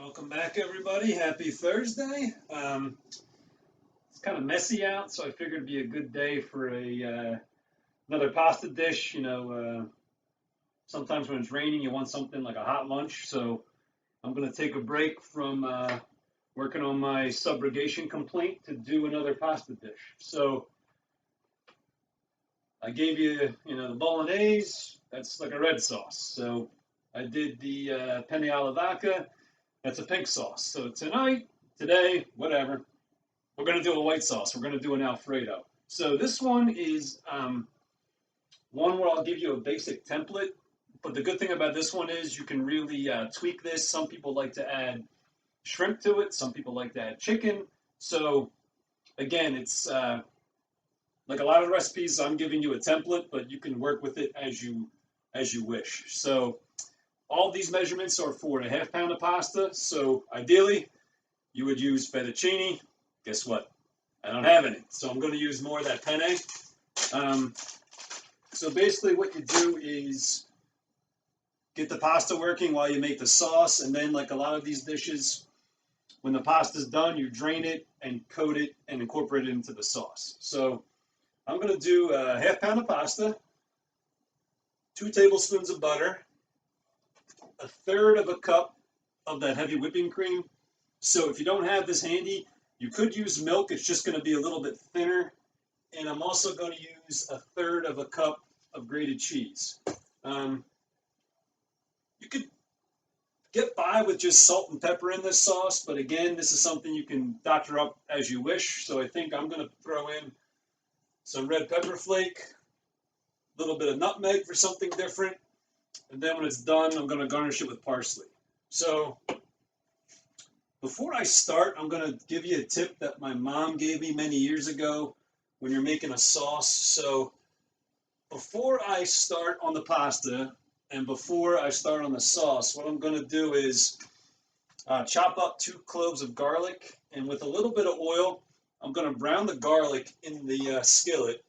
Welcome back, everybody. Happy Thursday. It's kind of messy out, so I figured it'd be a good day for another pasta dish. Sometimes when it's raining, you want something like a hot lunch. So I'm going to take a break from working on my subrogation complaint to do another pasta dish. So I gave you, the bolognese. That's like a red sauce. So I did the penne alla vodka. That's a pink sauce. So today, whatever, we're going to do a white sauce. We're going to do an Alfredo. So this one is one where I'll give you a basic template. But the good thing about this one is you can really tweak this. Some people like to add shrimp to it. Some people like to add chicken. So again, it's like a lot of recipes. I'm giving you a template, but you can work with it as you wish. So all these measurements are for a half pound of pasta. So ideally, you would use fettuccine. Guess what? I don't have any. So I'm going to use more of that penne. So basically what you do is get the pasta working while you make the sauce. And then like a lot of these dishes, when the pasta's done, you drain it and coat it and incorporate it into the sauce. So I'm going to do a half pound of pasta, 2 tablespoons of butter, a third of a cup of that heavy whipping cream. So if you don't have this handy, you could use milk. It's just going to be a little bit thinner. And I'm also going to use a third of a cup of grated cheese. You could get by with just salt and pepper in this sauce, but again, this is something you can doctor up as you wish. So I think I'm going to throw in some red pepper flake, a little bit of nutmeg for something different. And then when it's done, I'm going to garnish it with parsley. So before I start, I'm going to give you a tip that my mom gave me many years ago when you're making a sauce. So before I start on the pasta and before I start on the sauce, what I'm going to do is chop up 2 cloves of garlic, and with a little bit of oil, I'm going to brown the garlic in the skillet,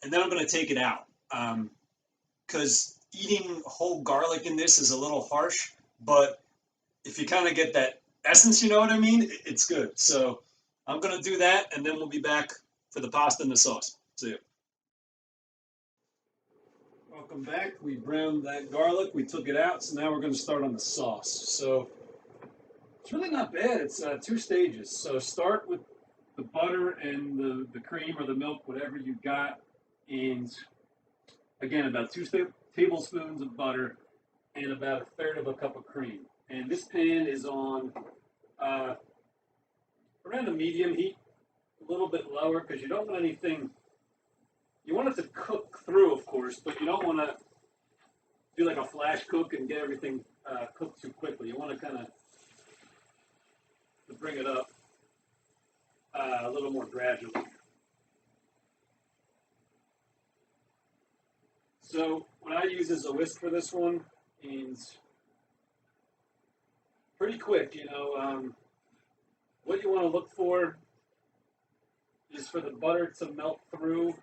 and then I'm going to take it out. Because eating whole garlic in this is a little harsh, but if you kind of get that essence, you know what I mean? It's good. So I'm going to do that, and then we'll be back for the pasta and the sauce. See you. Welcome back. We browned that garlic. We took it out, so now we're going to start on the sauce. So it's really not bad. It's 2 stages. So start with the butter and the cream or the milk, whatever you got, and again, about 2 tablespoons of butter and about a third of a cup of cream. And this pan is on around a medium heat, a little bit lower, because you don't want anything. You want it to cook through, of course, but you don't want to do like a flash cook and get everything cooked too quickly. You want to kind of bring it up a little more gradually. So what I use is a whisk for this one, and pretty quick, what you want to look for is for the butter to melt through,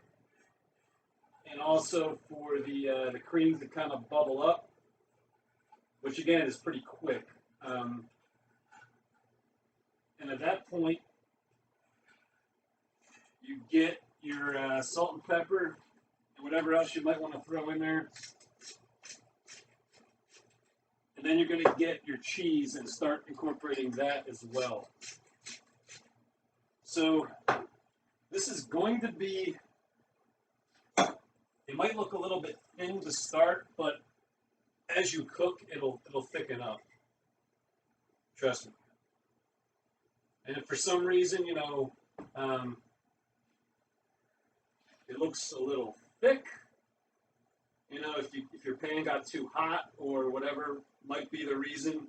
and also for the cream to kind of bubble up, which again is pretty quick. And at that point, you get your salt and pepper and whatever else you might want to throw in there. And then you're going to get your cheese and start incorporating that as well. So this is going to be, it might look a little bit thin to start, but as you cook, it'll thicken up. Trust me. And if for some reason, it looks a little thick, if your pan got too hot or whatever might be the reason,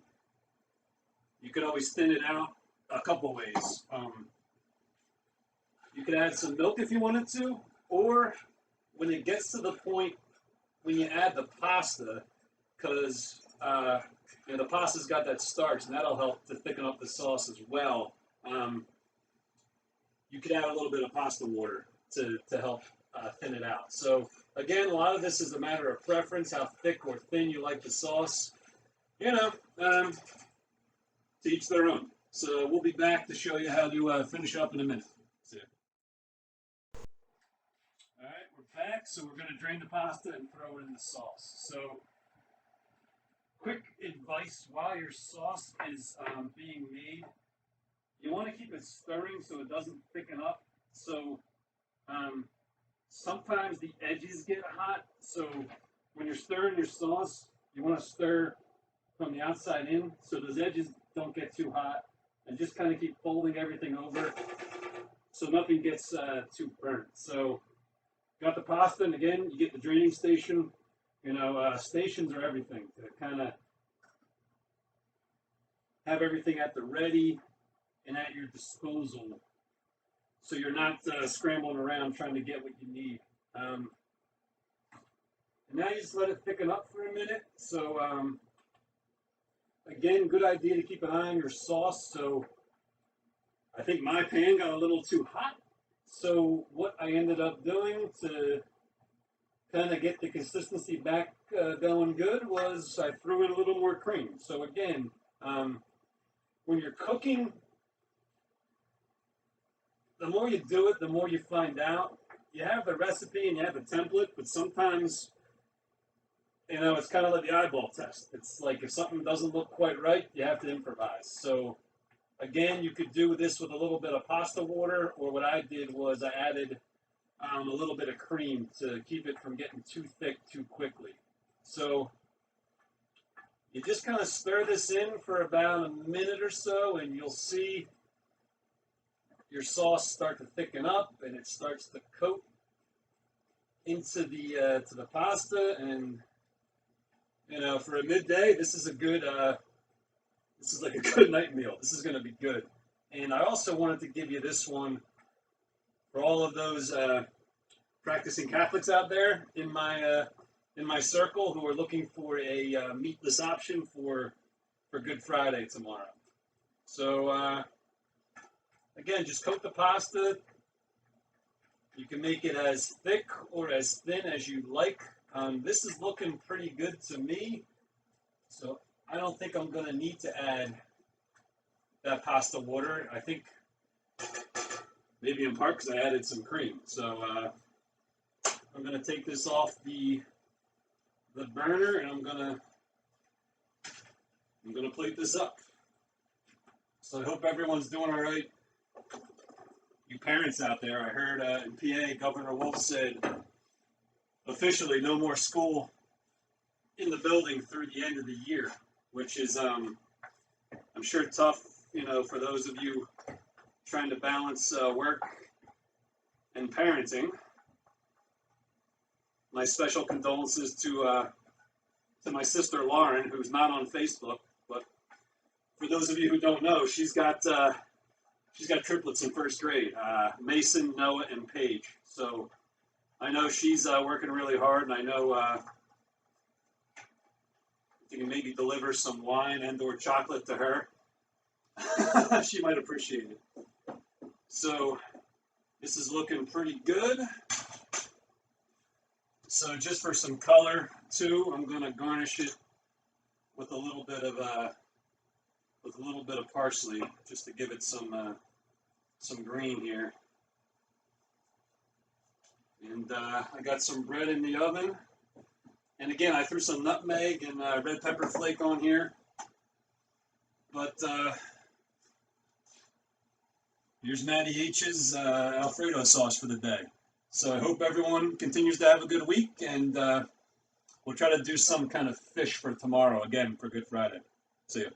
you could always thin it out a couple ways. You could add some milk if you wanted to, or when it gets to the point when you add the pasta, because the pasta's got that starch, and that'll help to thicken up the sauce as well. You could add a little bit of pasta water to help thin it out. So again, a lot of this is a matter of preference, how thick or thin you like the sauce. to each their own. So we'll be back to show you how to finish up in a minute. See ya. All right, we're back. So we're going to drain the pasta and throw it in the sauce. So quick advice while your sauce is being made, you want to keep it stirring so it doesn't thicken up. So sometimes the edges get hot. So when you're stirring your sauce, you want to stir from the outside in so those edges don't get too hot, and just kind of keep folding everything over so nothing gets too burnt. So got the pasta, and again, you get the draining station. You know, stations are everything to kind of have everything at the ready and at your disposal, so you're not scrambling around trying to get what you need. And now you just let it thicken up for a minute. So again, good idea to keep an eye on your sauce. So I think my pan got a little too hot. So what I ended up doing to kind of get the consistency back going good was I threw in a little more cream. So again, when you're cooking, the more you do it, the more you find out. You have the recipe and you have the template, but sometimes, you know, it's kind of like the eyeball test. It's like if something doesn't look quite right, you have to improvise. So again, you could do this with a little bit of pasta water, or what I did was I added a little bit of cream to keep it from getting too thick too quickly. So you just kind of stir this in for about a minute or so, and you'll see your sauce start to thicken up, and it starts to coat into the pasta. And you know, for a midday, this is a good this is like a good night meal. This is going to be good. And I also wanted to give you this one for all of those practicing Catholics out there in my circle who are looking for a meatless option for Good Friday tomorrow. So again, just coat the pasta. You can make it as thick or as thin as you like. This is looking pretty good to me. So I don't think I'm going to need to add that pasta water. I think maybe in part because I added some cream. So I'm going to take this off the burner, and I'm going to plate this up. So I hope everyone's doing all right. You parents out there, I heard in PA, Governor Wolf said officially no more school in the building through the end of the year, which is I'm sure tough, you know, for those of you trying to balance work and parenting. My special condolences to my sister Lauren, who's not on Facebook, but for those of you who don't know, she's got triplets in first grade, Mason, Noah, and Paige. So I know she's working really hard, and I know you can maybe deliver some wine and or chocolate to her. She might appreciate it. So this is looking pretty good. So just for some color too, I'm going to garnish it with a little bit of parsley, just to give it some green here. And I got some bread in the oven. And again, I threw some nutmeg and red pepper flake on here. But here's Matty H's Alfredo sauce for the day. So I hope everyone continues to have a good week, and we'll try to do some kind of fish for tomorrow, again, for Good Friday. See ya.